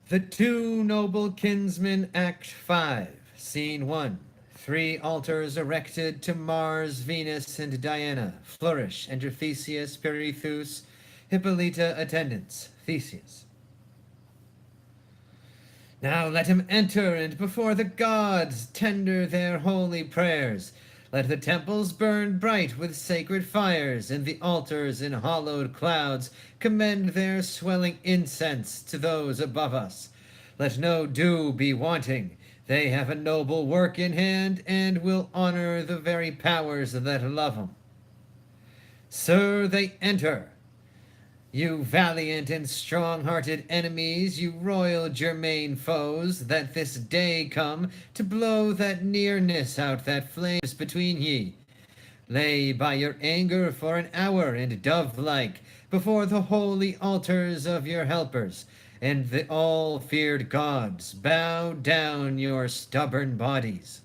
The Two Noble Kinsmen, Act 5, Scene 1. 3 altars erected to Mars, Venus, and Diana. Flourish. Enter Theseus, Pirithous, Hippolyta, attendants. Theseus. Now let him enter, and before the gods tender their holy prayers. Let the temples burn bright with sacred fires, and the altars in hallowed clouds commend their swelling incense to those above us. Let no dew be wanting. They have a noble work in hand, and will honor the very powers that love 'em. Sir, they enter. You valiant and strong-hearted enemies, you royal germain foes, that this day come to blow that nearness out that flames between ye. Lay by your anger for an hour, and dove-like, before the holy altars of your helpers, and the all-feared gods, bow down your stubborn bodies.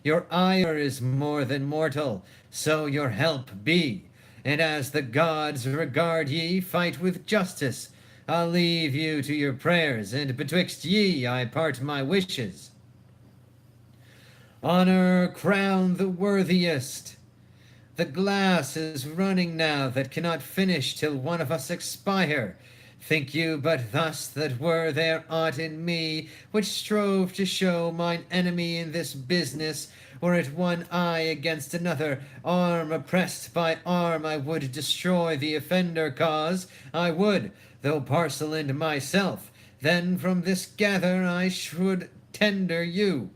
Your ire is more than mortal, so your help be. And as the gods regard ye, fight with justice. I'll leave you to your prayers, and betwixt ye I part my wishes. Honor crown the worthiest. The glass is running now that cannot finish till one of us expire. Think you but thus that were there aught in me which strove to show mine enemy in this business, were it one eye against another, arm oppressed by arm, I would destroy the offender cause, I would, though parcel in myself, then from this gather I should tender you.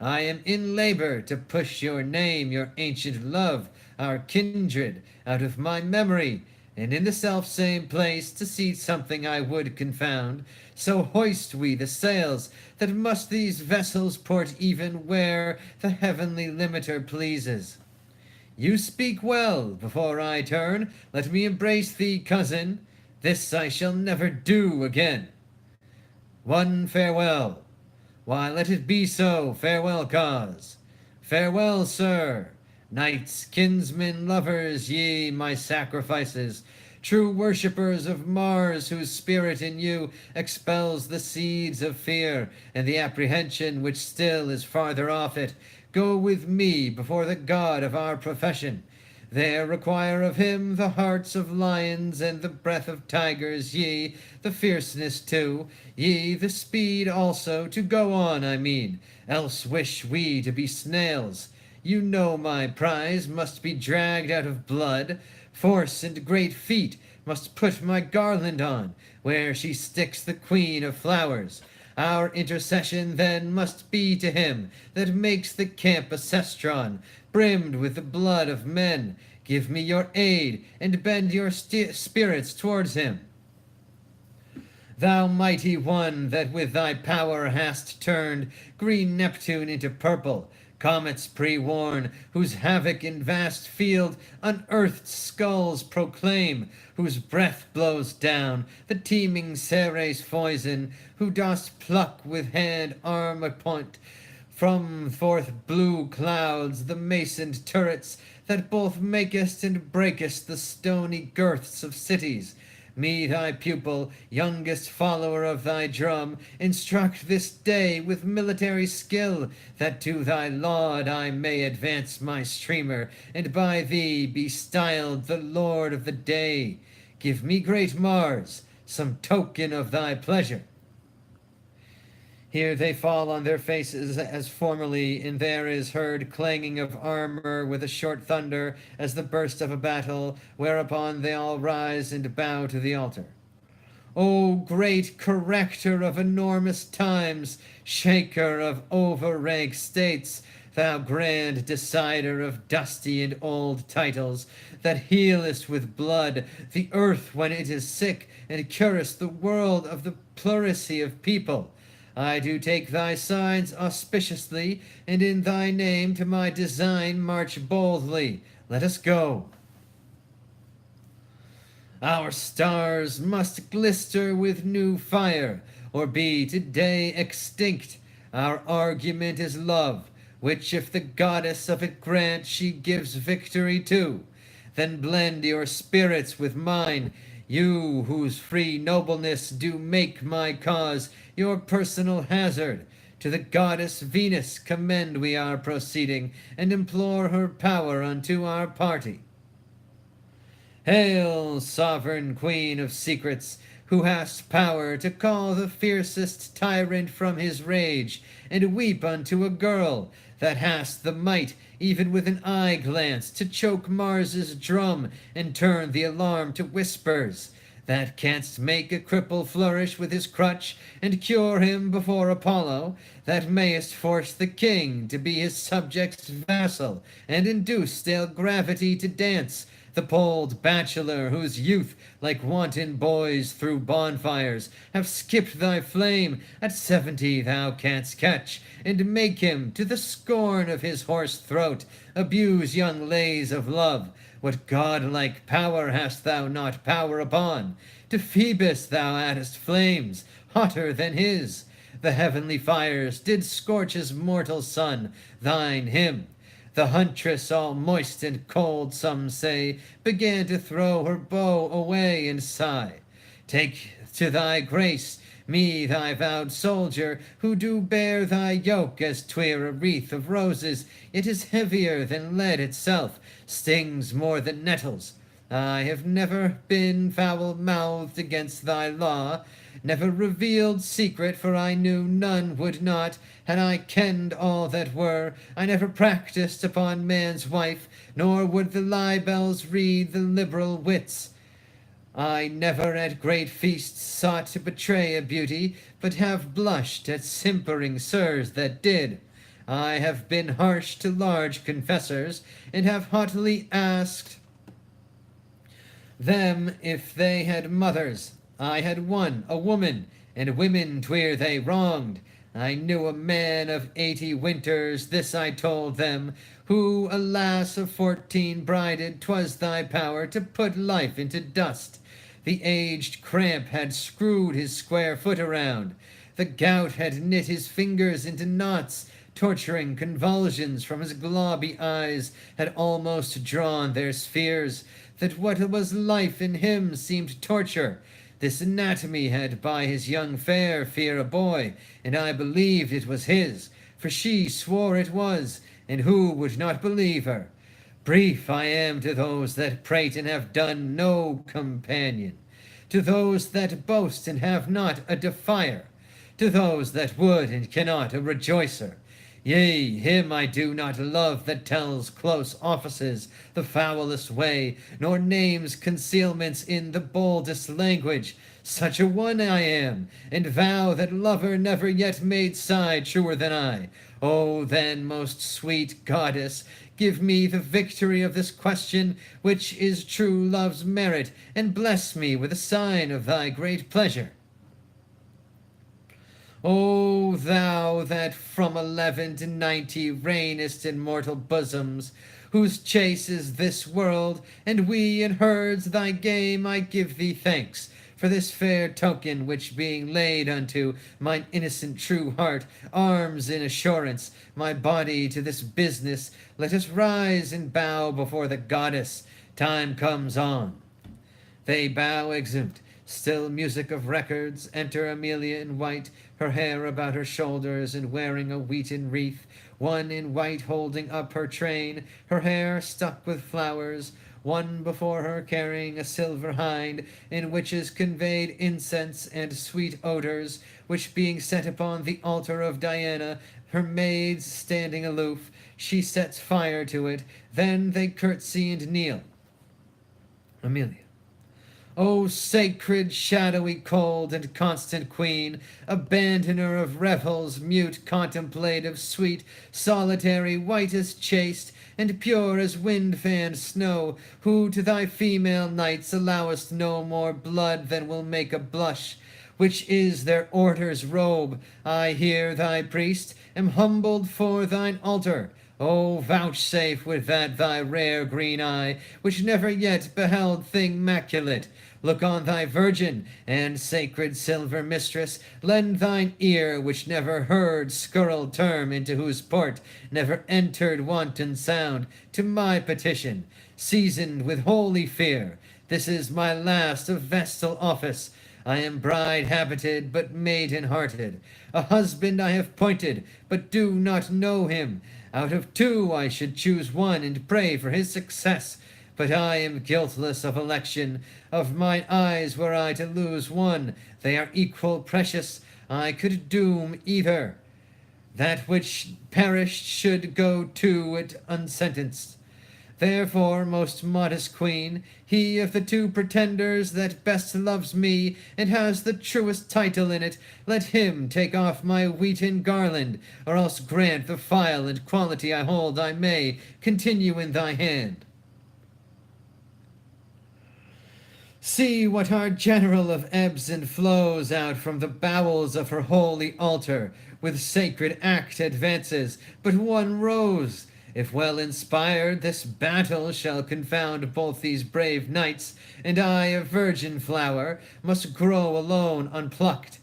I am in labor to push your name, your ancient love, our kindred, out of my memory, and in the self-same place to seat something I would confound. So hoist we the sails, that must these vessels port even where the heavenly limiter pleases. You speak well. Before I turn, let me embrace thee, cousin. This I shall never do again. One farewell. Why, let it be so. Farewell, cause. Farewell, sir. Knights, kinsmen, lovers, ye, my sacrifices, true worshippers of Mars, whose spirit in you expels the seeds of fear, and the apprehension which still is farther off it, go with me before the God of our profession. There require of him the hearts of lions and the breath of tigers, ye, the fierceness too, ye, the speed also, to go on, I mean, else wish we to be snails. You know my prize must be dragged out of blood. Force and great feet must put my garland on, where she sticks the queen of flowers. Our intercession then must be to him that makes the camp a cestron, brimmed with the blood of men. Give me your aid, and bend your spirits towards him. Thou mighty one, that with thy power hast turned green Neptune into purple, comets pre-worn, whose havoc in vast field unearthed skulls proclaim, whose breath blows down the teeming Ceres foison, who dost pluck with hand arm appoint from forth blue clouds the masoned turrets, that both makest and breakest the stony girths of cities. Me, thy pupil, youngest follower of thy drum, instruct this day with military skill, that to thy laud I may advance my streamer, and by thee be styled the lord of the day. Give me, great Mars, some token of thy pleasure. Here they fall on their faces as formerly, and there is heard clanging of armor with a short thunder as the burst of a battle, whereupon they all rise and bow to the altar. O great corrector of enormous times, shaker of over-rank states, thou grand decider of dusty and old titles, that healest with blood the earth when it is sick, and curest the world of the pleurisy of people, I do take thy signs auspiciously, and in thy name to my design march boldly. Let us go. Our stars must glister with new fire, or be today extinct. Our argument is love, which if the goddess of it grant, she gives victory to. Then blend your spirits with mine. You whose free nobleness do make my cause your personal hazard, to the goddess Venus commend we our proceeding, and implore her power unto our party. Hail, sovereign queen of secrets, who hast power to call the fiercest tyrant from his rage, and weep unto a girl, that hast the might, even with an eye glance, to choke Mars's drum, and turn the alarm to whispers, that canst make a cripple flourish with his crutch, and cure him before Apollo, that mayest force the king to be his subject's vassal, and induce stale gravity to dance, the bold bachelor whose youth, like wanton boys through bonfires, have skipped thy flame, at 70 thou canst catch, and make him, to the scorn of his hoarse throat, abuse young lays of love. What godlike power hast thou not power upon? To Phoebus thou addest flames, hotter than his. The heavenly fires did scorch his mortal son, thine him. The huntress, all moist and cold, some say, began to throw her bow away and sigh. Take to thy grace me, thy vowed soldier, who do bear thy yoke as 'twere a wreath of roses, it is heavier than lead itself, stings more than nettles. I have never been foul-mouthed against thy law, never revealed secret, for I knew none would not, had I kenned all that were. I never practised upon man's wife, nor would the libels read the liberal wits. I never at great feasts sought to betray a beauty, but have blushed at simpering sirs that did. I have been harsh to large confessors, and have haughtily asked them if they had mothers. I had one, a woman, and women 'twere they wronged. I knew a man of 80 winters, this I told them, who, a lass of 14 brided, 'twas thy power to put life into dust. The aged cramp had screwed his square foot around. The gout had knit his fingers into knots. Torturing convulsions from his globby eyes had almost drawn their spheres, that what was life in him seemed torture. This anatomy had by his young fair fear a boy, and I believed it was his, for she swore it was, and who would not believe her? Brief I am to those that prate and have done no companion, to those that boast and have not a defier, to those that would and cannot a rejoicer. Yea, him I do not love that tells close offices the foulest way, nor names concealments in the boldest language. Such a one I am, and vow that lover never yet made sigh truer than I. O then, most sweet goddess, give me the victory of this question, which is true love's merit, and bless me with a sign of thy great pleasure. O thou that from 11 to 90 reignest in mortal bosoms, whose chase is this world, and we in herds thy game, I give thee thanks for this fair token, which being laid unto mine innocent true heart, arms in assurance my body to this business. Let us rise and bow before the goddess. Time comes on. They bow exeunt. Still music of records. Enter Amelia in white, her hair about her shoulders, and wearing a wheaten wreath, one in white holding up her train, her hair stuck with flowers, one before her carrying a silver hind, in which is conveyed incense and sweet odors, which being set upon the altar of Diana, her maids standing aloof, she sets fire to it. Then they curtsy and kneel. Amelia. O sacred, shadowy, cold, and constant queen, abandoner of revels, mute, contemplative, sweet, solitary, white as chaste, and pure as wind-fanned snow, who to thy female knights allowest no more blood than will make a blush, which is their order's robe, I here, thy priest, am humbled for thine altar. O vouchsafe with that thy rare green eye, which never yet beheld thing maculate, look on thy virgin, and sacred silver mistress, lend thine ear, which never heard scurril term, into whose port never entered wanton sound, to my petition, seasoned with holy fear. This is my last of vestal office. I am bride habited, but maiden hearted. A husband I have pointed, but do not know him. Out of two I should choose one, and pray for his success. But I am guiltless of election. Of mine eyes were I to lose one, they are equal precious. I could doom either. That which perished should go to it unsentenced. Therefore, most modest queen, he of the two pretenders that best loves me and has the truest title in it, let him take off my wheaten garland, or else grant the file and quality I hold I may continue in thy hand. See what our general of ebbs and flows out from the bowels of her holy altar, with sacred act advances, but one rose. If well inspired, this battle shall confound both these brave knights, and I, a virgin flower, must grow alone unplucked.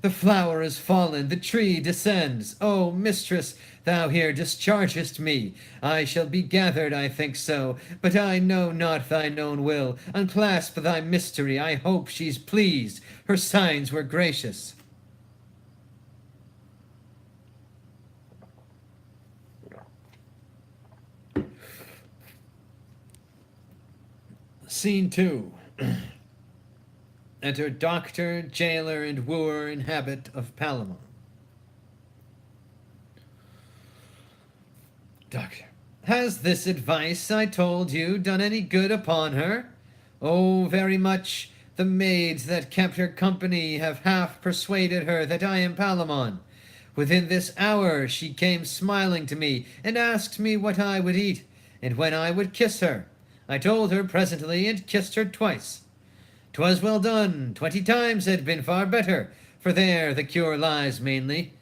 The flower is fallen, the tree descends. O mistress, thou here dischargest me. I shall be gathered, I think so, but I know not thine own will. Unclasp thy mystery, I hope she's pleased. Her signs were gracious. Scene 2. Enter doctor, jailer, and wooer in habit of Palamon. Doctor. Has this advice I told you done any good upon her? Oh, very much. The maids that kept her company have half persuaded her that I am Palamon. Within this hour she came smiling to me, and asked me what I would eat, and when I would kiss her. I told her presently, and kissed her twice. 'Twas well done. 20 times had been far better, for there the cure lies mainly.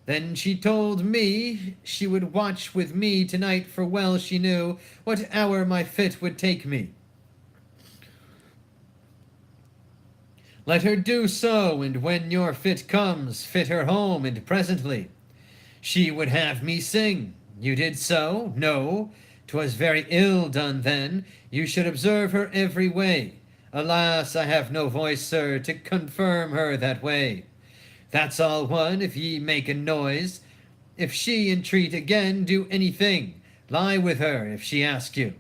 Then she told me she would watch with me tonight, for well she knew what hour my fit would take me. Let her do so, and when your fit comes, fit her home, and presently. She would have me sing. You did so? No. 'Twas very ill done then. You should observe her every way. Alas, I have no voice, sir, to confirm her that way. That's all one, if ye make a noise. If she entreat again, do anything. Lie with her, if she ask you.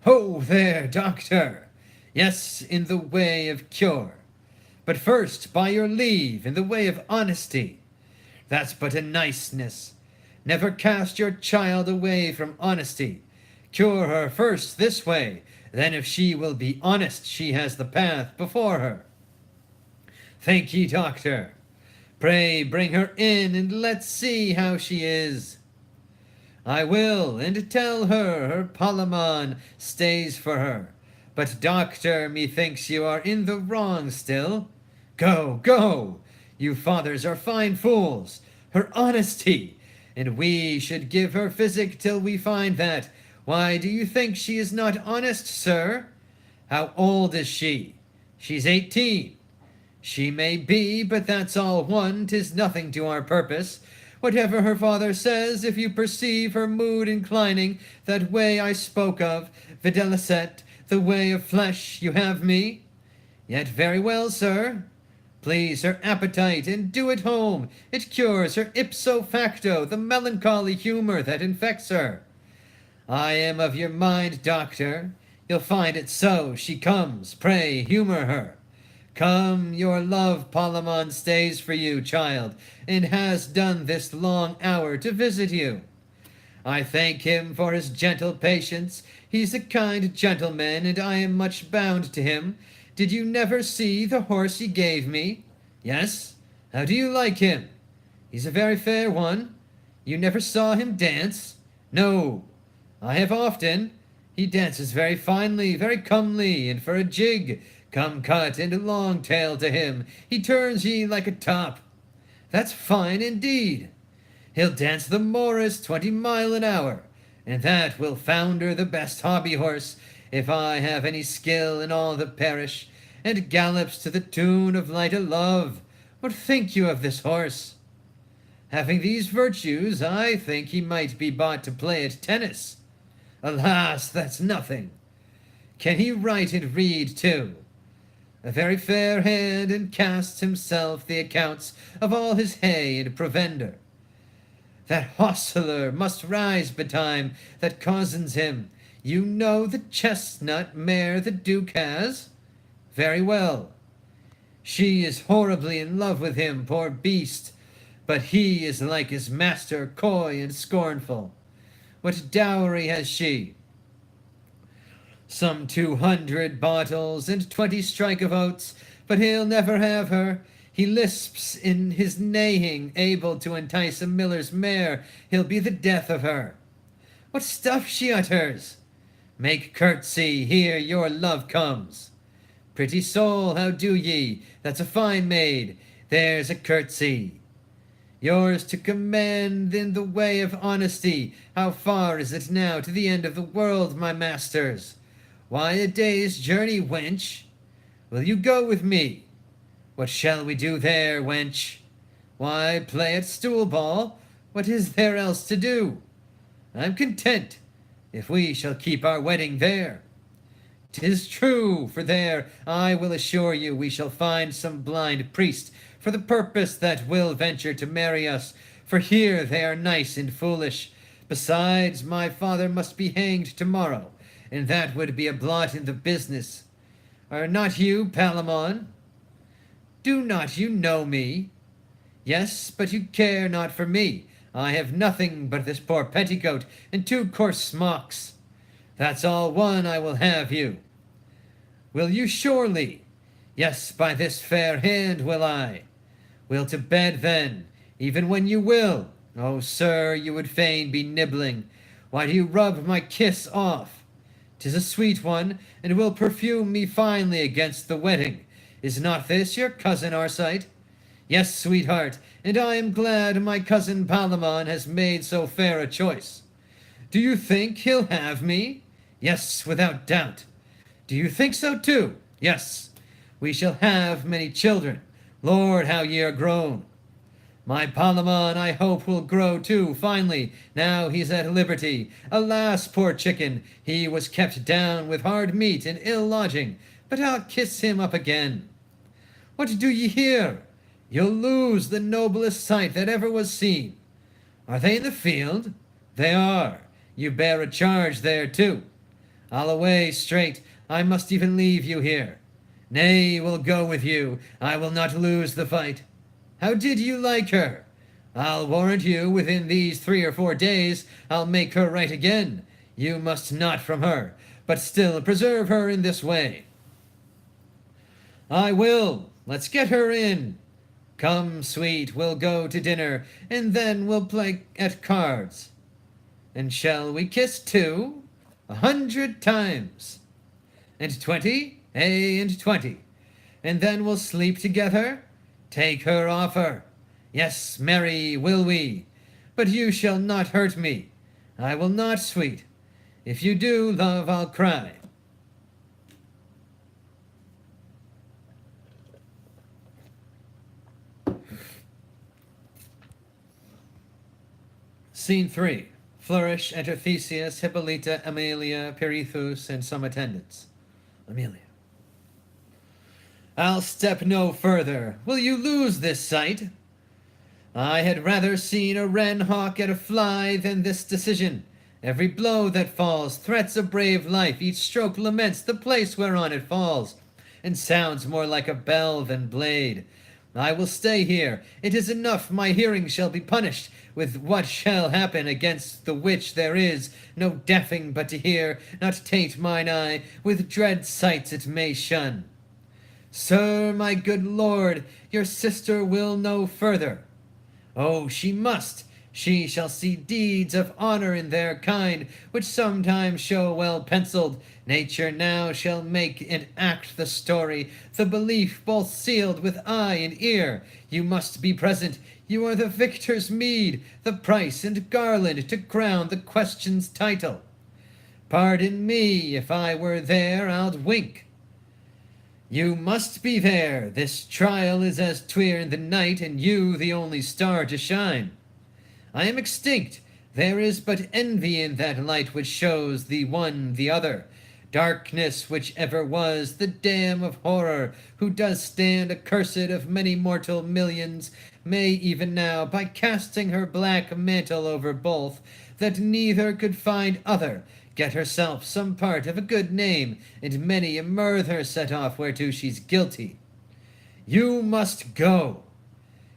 Ho, there, doctor! Yes, in the way of cure. But first, by your leave, in the way of honesty. That's but a niceness. Never cast your child away from honesty. Cure her first this way. Then if she will be honest, she has the path before her. Thank ye, doctor. Pray bring her in, and let's see how she is. I will, and tell her Palamon stays for her. But, doctor, methinks you are in the wrong still. Go, go! You fathers are fine fools. Her honesty! And we should give her physic till we find that. Why, do you think she is not honest, sir? How old is she? She's 18. She may be, but that's all one. 'Tis nothing to our purpose. Whatever her father says, if you perceive her mood inclining that way I spoke of, videlicet, the way of flesh, you have me. Yet very well, sir. Please her appetite, and do it home. It cures her ipso facto, the melancholy humor that infects her. I am of your mind, doctor. You'll find it so. She comes. Pray, humor her. Come, your love, Palamon, stays for you, child, and has done this long hour to visit you. I thank him for his gentle patience. He's a kind gentleman, and I am much bound to him. Did you never see the horse he gave me? Yes. How do you like him? He's a very fair one. You never saw him dance? No. I have often. He dances very finely, very comely, and for a jig, come cut and a long tail to him, he turns ye like a top. That's fine indeed. He'll dance the Morris 20 mile an hour, and that will founder the best hobby horse, if I have any skill in all the parish, and gallops to the tune of light o' love. What think you of this horse? Having these virtues, I think he might be bought to play at tennis. Alas, that's nothing. Can he write and read too? A very fair hand, and casts himself the accounts of all his hay and provender. That hostler must rise betime that cozens him. You know the chestnut mare the Duke has? Very well. She is horribly in love with him, poor beast, but he is like his master, coy and scornful. What dowry has she? Some 200 bottles and 20 strike of oats, but he'll never have her. He lisps in his neighing, able to entice a miller's mare. He'll be the death of her. What stuff she utters! Make curtsy, here your love comes. Pretty soul, how do ye? That's a fine maid. There's a curtsy. Yours to command in the way of honesty. How far is it now to the end of the world, my masters? Why, a day's journey, wench. Will you go with me? What shall we do there, wench? Why, play at stool ball. What is there else to do? I'm content, if we shall keep our wedding there. 'Tis true, for there, I will assure you, we shall find some blind priest for the purpose that will venture to marry us, for here they are nice and foolish. Besides, my father must be hanged tomorrow, and that would be a blot in the business. Are not you Palamon? Do not you know me? Yes, but you care not for me. I have nothing but this poor petticoat and 2 coarse smocks. That's all one I will have you. Will you surely? Yes, by this fair hand will I. Will to bed then, even when you will. Oh, sir, you would fain be nibbling. Why do you rub my kiss off? 'Tis a sweet one, and will perfume me finely against the wedding. Is not this your cousin Arcite? Yes, sweetheart, and I am glad my cousin Palamon has made so fair a choice. Do you think he'll have me? Yes, without doubt. Do you think so too? Yes. We shall have many children. Lord, how ye are grown. My Palamon, I hope, will grow too, finely, now he's at liberty. Alas, poor chicken, he was kept down with hard meat and ill lodging, but I'll kiss him up again. What do ye here? You'll lose the noblest sight that ever was seen. Are they in the field? They are. You bear a charge there too. I'll away straight. I must even leave you here. Nay, will go with you. I will not lose the fight. How did you like her? I'll warrant you, within these 3 or 4 days, I'll make her right again. You must not from her, but still preserve her in this way. I will. Let's get her in. Come, sweet, we'll go to dinner, and then we'll play at cards. And shall we kiss too? 100 times. And 20? And 20. And then we'll sleep together? Take her off her. Yes, marry, will we. But you shall not hurt me. I will not, sweet. If you do, love, I'll cry. Scene 3. Flourish, enter Theseus, Hippolyta, Amelia, Pirithous, and some attendants. Amelia. I'll step no further. Will you lose this sight? I had rather seen a wren hawk at a fly than this decision. Every blow that falls threats a brave life. Each stroke laments the place whereon it falls, and sounds more like a bell than blade. I will stay here. It is enough my hearing shall be punished with what shall happen, against the which there is no deafing but to hear, not taint mine eye, with dread sights it may shun. Sir, my good lord, your sister will no further. Oh, she must. She shall see deeds of honor in their kind, which sometimes show well penciled. Nature now shall make and act the story, the belief both sealed with eye and ear. You must be present. You are the victor's meed, the price and garland to crown the question's title. Pardon me, if I were there, I'd wink. You must be there. This trial is as clear in the night, and you the only star to shine. I am extinct. There is but envy in that light which shows the one the other. Darkness, which ever was the dam of horror, who does stand accursed of many mortal millions, may even now, by casting her black mantle over both, that neither could find other, get herself some part of a good name, and many a mirth her set off whereto she's guilty. You must go.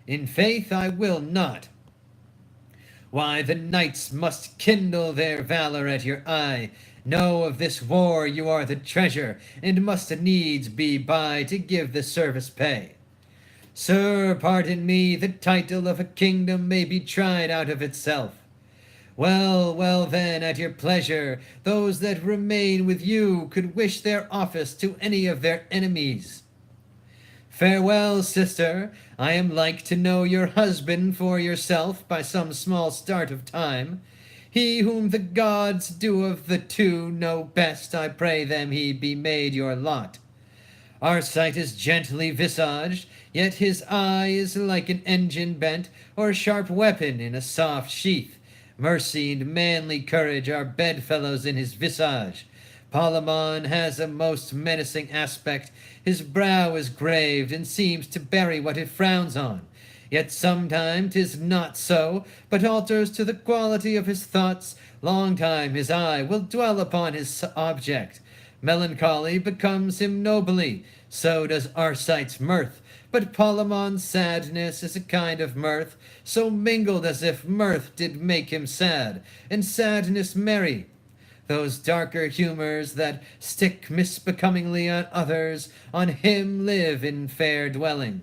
In faith I will not. Why, the knights must kindle their valor at your eye. Know of this war you are the treasure, and must needs be by to give the service pay. Sir, pardon me, the title of a kingdom may be tried out of itself. Well, well then, at your pleasure, those that remain with you could wish their office to any of their enemies. Farewell, sister. I am like to know your husband for yourself by some small start of time. He whom the gods do of the two know best, I pray them he be made your lot. Arcite is gently visaged, yet his eye is like an engine bent, or a sharp weapon in a soft sheath. Mercy and manly courage are bedfellows in his visage. Palamon has a most menacing aspect. His brow is graved, and seems to bury what it frowns on. Yet sometime 'tis not so, but alters to the quality of his thoughts. Long time his eye will dwell upon his object. Melancholy becomes him nobly, so does Arcite's mirth. But Palamon's sadness is a kind of mirth, so mingled as if mirth did make him sad, and sadness merry. Those darker humours that stick misbecomingly on others, on him live in fair dwelling.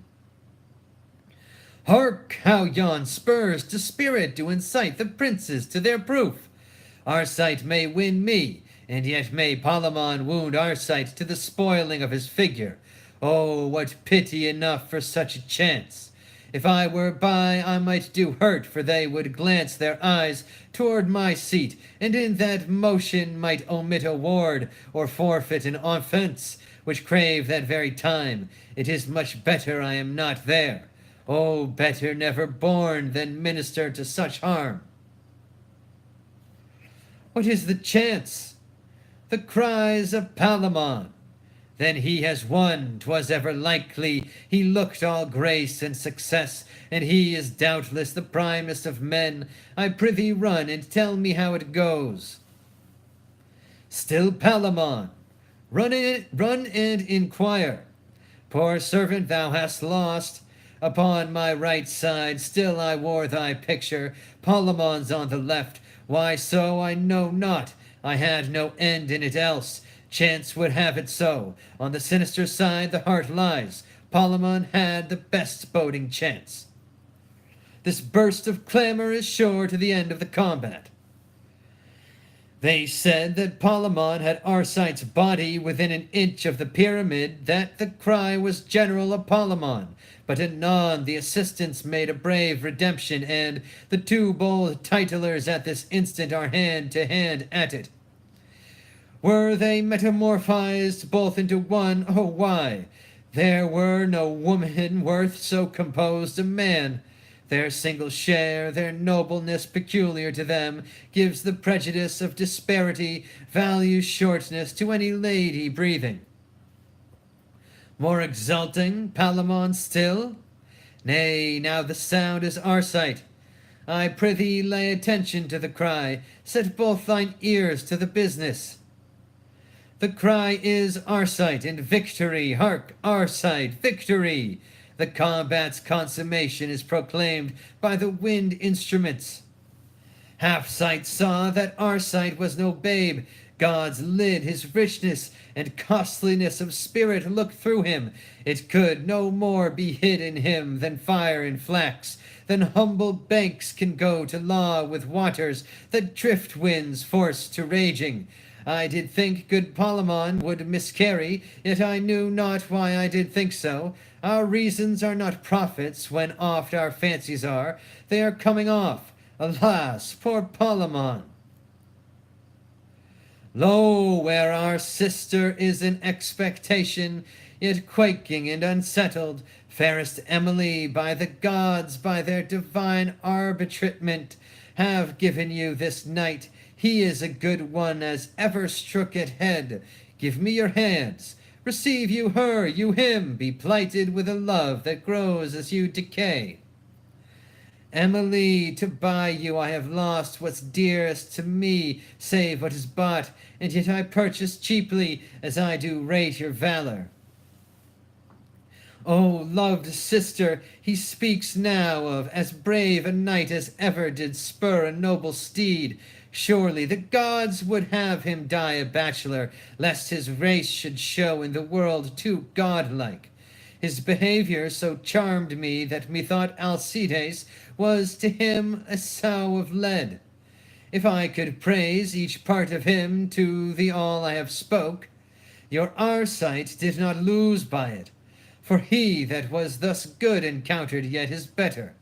Hark, how yon spurs to spirit do incite the princes to their proof! Arcite may win me, and yet may Palamon wound Arcite to the spoiling of his figure. Oh, what pity enough for such a chance! If I were by, I might do hurt, for they would glance their eyes toward my seat, and in that motion might omit a ward, or forfeit an offence, which crave that very time. It is much better I am not there. Oh, better never born than minister to such harm. What is the chance? The cries of Palamon. Then he has won, 'twas ever likely. He looked all grace and success, and he is doubtless the primest of men. I prithee run and tell me how it goes. Still Palamon, run and inquire. Poor servant thou hast lost. Upon my right side still I wore thy picture. Palamon's on the left. Why so I know not. I had no end in it else. Chance would have it so. On the sinister side the heart lies. Palamon had the best boding chance. This burst of clamour is sure to the end of the combat. They said that Palamon had Arcite's body within an inch of the pyramid, that the cry was general of Palamon. But anon the assistants made a brave redemption, and the two bold titlers at this instant are hand to hand at it. Were they metamorphized both into one? Oh, why? There were no woman worth so composed a man. Their single share, their nobleness peculiar to them, gives the prejudice of disparity, values shortness to any lady breathing. More exulting, Palamon still? Nay, now the sound is Arcite. I prithee lay attention to the cry, set both thine ears to the business. The cry is Arcite and victory. Hark, Arcite, victory! The combat's consummation is proclaimed by the wind instruments. Half-sight saw that Arcite was no babe. Gods lid his richness and costliness of spirit looked through him. It could no more be hid in him than fire in flax, than humble banks can go to law with waters that drift winds force to raging. I did think good Palamon would miscarry, yet I knew not why I did think so. Our reasons are not prophets, when oft our fancies are. They are coming off. Alas, poor Palamon! Lo, where our sister is in expectation, yet quaking and unsettled, fairest Emily, by the gods, by their divine arbitrament, have given you this knight. He is a good one as ever strook at head. give me your hands. Receive you her, you him, be plighted with a love that grows as you decay. Emily, to buy you I have lost what's dearest to me, save what is bought, and yet I purchase cheaply, as I do rate your valor. O loved sister, he speaks now of as brave a knight as ever did spur a noble steed. Surely the gods would have him die a bachelor, lest his race should show in the world too godlike. His behaviour so charmed me that methought Alcides was to him a sow of lead. If I could praise each part of him to the all I have spoke, your Arcite did not lose by it. For he that was thus good encountered yet is better.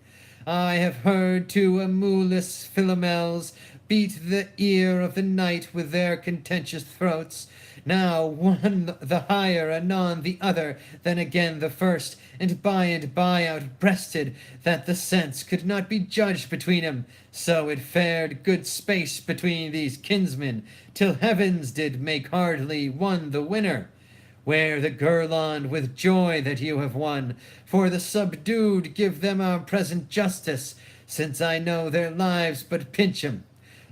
I have heard two emulous Philomels beat the ear of the knight with their contentious throats, now one the higher, anon the other, then again the first, and by outbreasted, that the sense could not be judged between 'em. So it fared good space between these kinsmen, till heavens did make hardly one the winner. Wear the guirland with joy that you have won, for the subdued give them our present justice, since I know their lives but pinch 'em.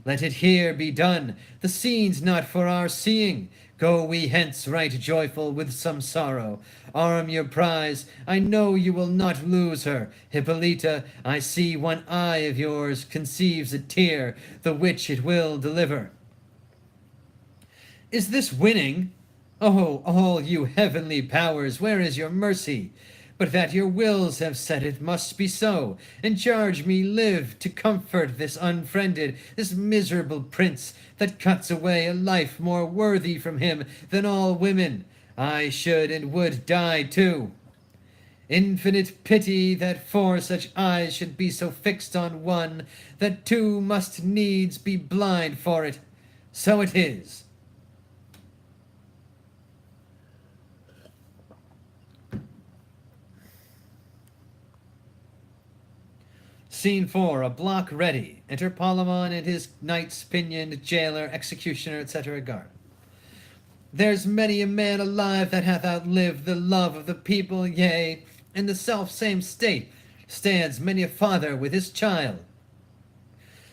Let it here be done, the scene's not for our seeing. Go we hence right joyful with some sorrow. Arm your prize, I know you will not lose her. Hippolyta, I see one eye of yours conceives a tear, the which it will deliver. Is this winning? Oh, all you heavenly powers, where is your mercy? But that your wills have said it must be so, and charge me live to comfort this unfriended, this miserable prince, that cuts away a life more worthy from him than all women. I should and would die too. Infinite pity that four such eyes should be so fixed on one, that two must needs be blind for it. So it is. Scene 4, a block ready. Enter Palamon and his knights, pinioned, jailer, executioner, etc. guard. There's many a man alive that hath outlived the love of the people, yea, in the self-same state stands many a father with his child.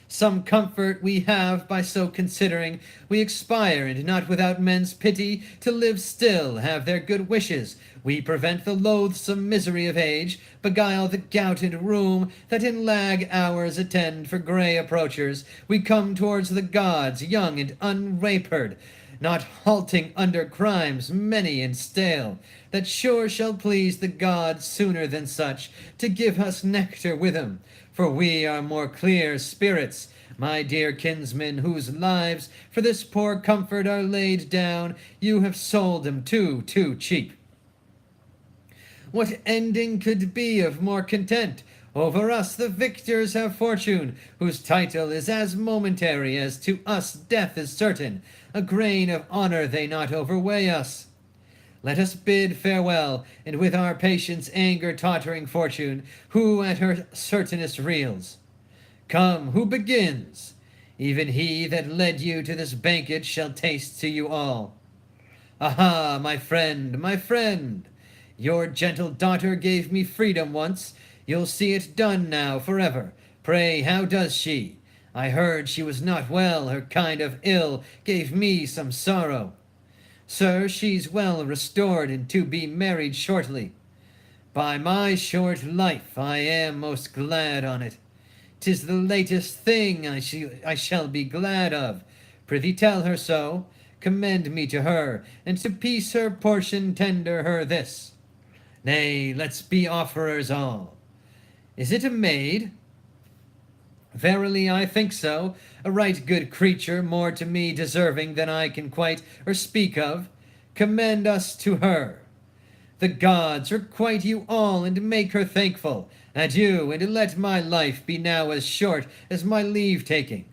Some comfort we have by so considering, we expire, and not without men's pity, to live still, have their good wishes. We prevent the loathsome misery of age, beguile the gout and rheum that in lag hours attend for grey approachers. We come towards the gods, young and unrapered, not halting under crimes many and stale, that sure shall please the gods sooner than such, to give us nectar with 'em. For we are more clear spirits, my dear kinsmen, whose lives for this poor comfort are laid down. You have sold 'em too cheap. What ending could be of more content? Over us the victors have fortune, whose title is as momentary as to us death is certain. A grain of honor they not overweigh us. Let us bid farewell, and with our patience anger tottering fortune, who at her certainest reels. Come, who begins? Even he that led you to this banquet shall taste to you all. Aha, my friend, my friend! Your gentle daughter gave me freedom once. You'll see it done now forever. Pray, how does she? I heard she was not well, her kind of ill gave me some sorrow. Sir, she's well restored, and to be married shortly. By my short life, I am most glad on it. 'Tis the latest thing I shall be glad of. Prithee tell her so. Commend me to her, and to peace her portion tender her this. Nay, let's be offerers all. Is it a maid? Verily I think so, a right good creature, more to me deserving than I can quite or speak of. Commend us to her. The gods requite you all, and make her thankful. Adieu, and let my life be now as short as my leave-taking.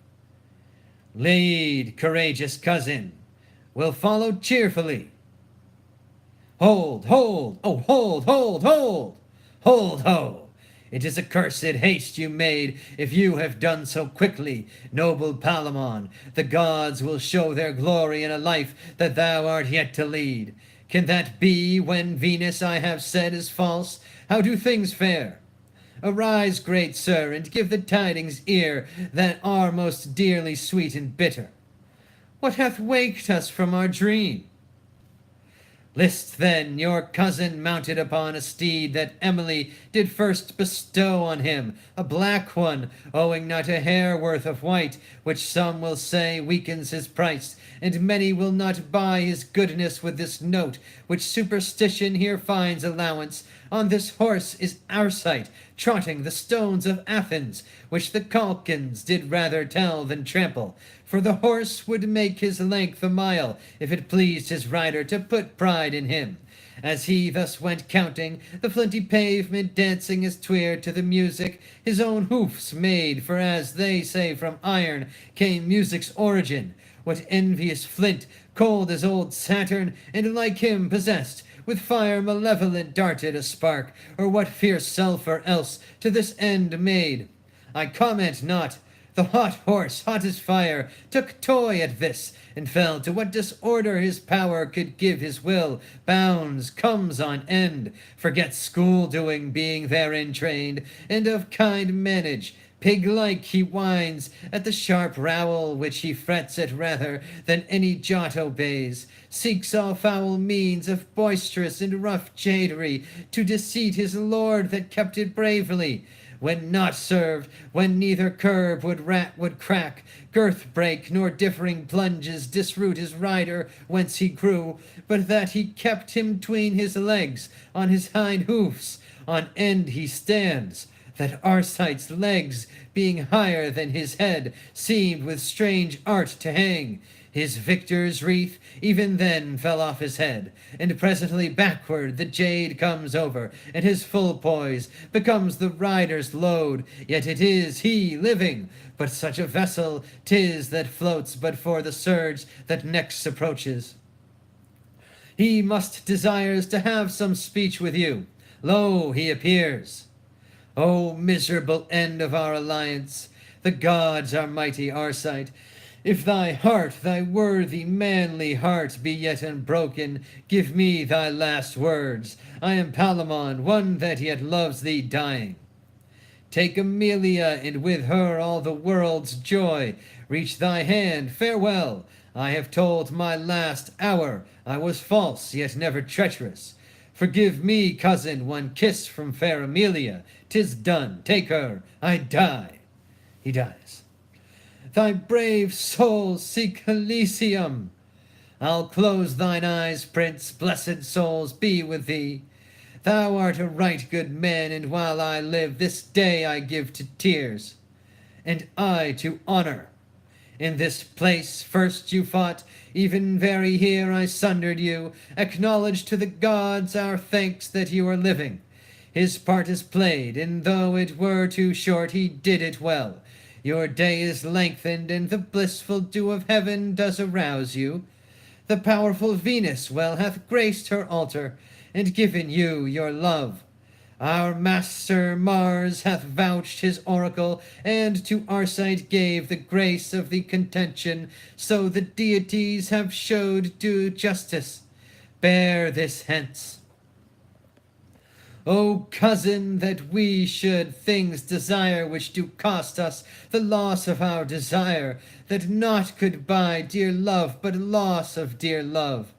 Lead, courageous cousin. We'll follow cheerfully. Hold, hold, oh, hold, hold, hold, hold, ho! It is a cursed haste you made, if you have done so quickly, noble Palamon. The gods will show their glory in a life that thou art yet to lead. Can that be, when Venus I have said is false? How do things fare? Arise, great sir, and give the tidings ear that are most dearly sweet and bitter. What hath waked us from our dream? List then, your cousin mounted upon a steed that Emily did first bestow on him, a black one, owing not a hair worth of white, which some will say weakens his price, and many will not buy his goodness with this note, which superstition here finds allowance. On this horse is Arcite, trotting the stones of Athens, which the Calkins did rather tell than trample. For the horse would make his length a mile, if it pleased his rider to put pride in him. As he thus went counting, the flinty pavement dancing as 'twere to the music his own hoofs made, for as they say from iron came music's origin. What envious flint, cold as old Saturn, and like him possessed, with fire malevolent darted a spark, or what fierce sulphur else to this end made? I comment not. The hot horse, hot as fire, took toy at this, and fell to what disorder his power could give his will, bounds, comes on end, forgets school-doing being therein trained, and of kind manage, pig-like he whines at the sharp rowel which he frets at rather than any jot obeys, seeks all foul means of boisterous and rough jadery to deceit his lord that kept it bravely. When not served, when neither curb would crack, girth break, nor differing plunges disroot his rider whence he grew, but that he kept him 'tween his legs, on his hind hoofs, on end he stands, that Arcite's legs, being higher than his head, seemed with strange art to hang. His victor's wreath even then fell off his head, and presently backward the jade comes over, and his full poise becomes the rider's load. Yet it is he living, but such a vessel 'tis that floats but for the surge that next approaches. He must desires to have some speech with you. Lo, he appears. O miserable end of our alliance! The gods are mighty, Arcite. If thy heart, thy worthy, manly heart, be yet unbroken, give me thy last words. I am Palamon, one that yet loves thee dying. Take Amelia, and with her all the world's joy. Reach thy hand, farewell. I have told my last hour. I was false, yet never treacherous. Forgive me, cousin, one kiss from fair Amelia. 'Tis done. Take her. I die. He dies. Thy brave soul seek Elysium. I'll close thine eyes, prince, blessed souls be with thee. Thou art a right good man, and while I live, this day I give to tears, and I to honor. In this place first you fought, even very here I sundered you. Acknowledge to the gods our thanks that you are living. His part is played, and though it were too short, he did it well. Your day is lengthened, and the blissful dew of heaven does arouse you. The powerful Venus well hath graced her altar, and given you your love. Our master Mars hath vouched his oracle, and to Arcite gave the grace of the contention, so the deities have showed due justice. Bear this hence. O cousin, that we should things desire which do cost us the loss of our desire, that naught could buy dear love but loss of dear love.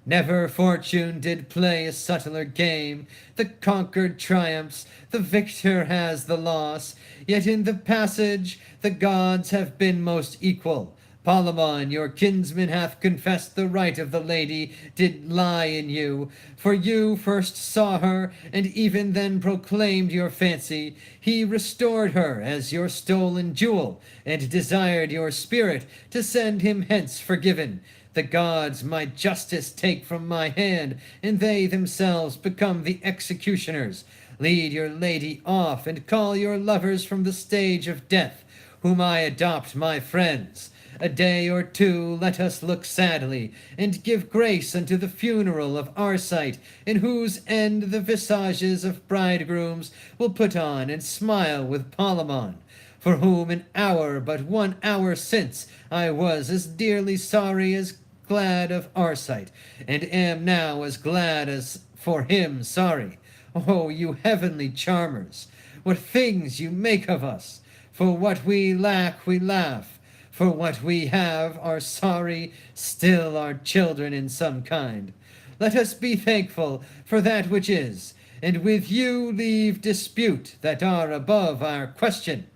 Never fortune did play a subtler game. The conquered triumphs, the victor has the loss. Yet in the passage the gods have been most equal. Palamon, your kinsman, hath confessed the right of the lady did lie in you. For you first saw her, and even then proclaimed your fancy. He restored her as your stolen jewel, and desired your spirit to send him hence forgiven. The gods my justice take from my hand, and they themselves become the executioners. Lead your lady off, and call your lovers from the stage of death, whom I adopt my friends. A day or two let us look sadly, and give grace unto the funeral of Arcite, in whose end the visages of bridegrooms will put on and smile with Polemon, for whom an hour, but 1 hour since, I was as dearly sorry as glad of Arcite, and am now as glad as for him sorry. Oh, you heavenly charmers, what things you make of us! For what we lack we laugh, for what we have are sorry, still are children in some kind. Let us be thankful for that which is, and with you leave dispute that are above our question.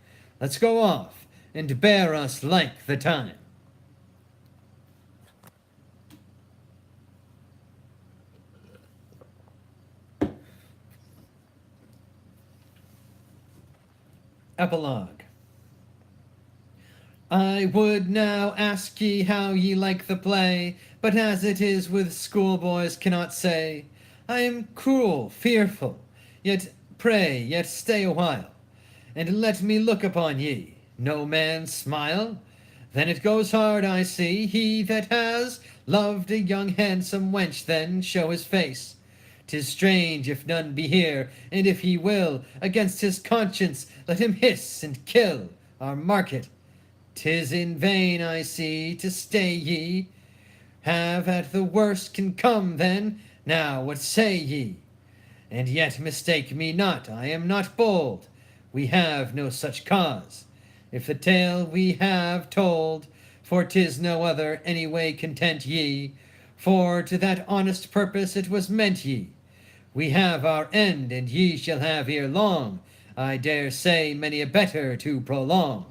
Let's go off, and bear us like the time. Epilogue. I would now ask ye how ye like the play, but as it is with schoolboys cannot say. I am cruel, fearful, yet pray, yet stay a while, and let me look upon ye. No man smile? Then it goes hard, I see. He that has loved a young handsome wench, then show his face. 'Tis strange if none be here, and if he will, against his conscience let him hiss and kill, or mark it. 'Tis in vain, I see, to stay ye. Have at the worst can come, then. Now what say ye? And yet mistake me not, I am not bold. We have no such cause. If the tale we have told, for 'tis no other, any way content ye, for to that honest purpose it was meant ye. We have our end, and ye shall have ere long, I dare say, many a better to prolong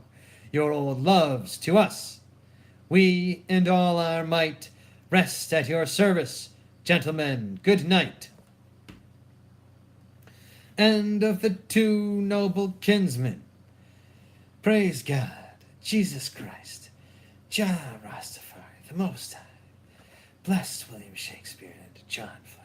your old loves to us. We and all our might rest at your service. Gentlemen, good night. End of the Two Noble Kinsmen. Praise God, Jesus Christ, Jah Rastafari, the Most High. Bless William Shakespeare and John Floyd.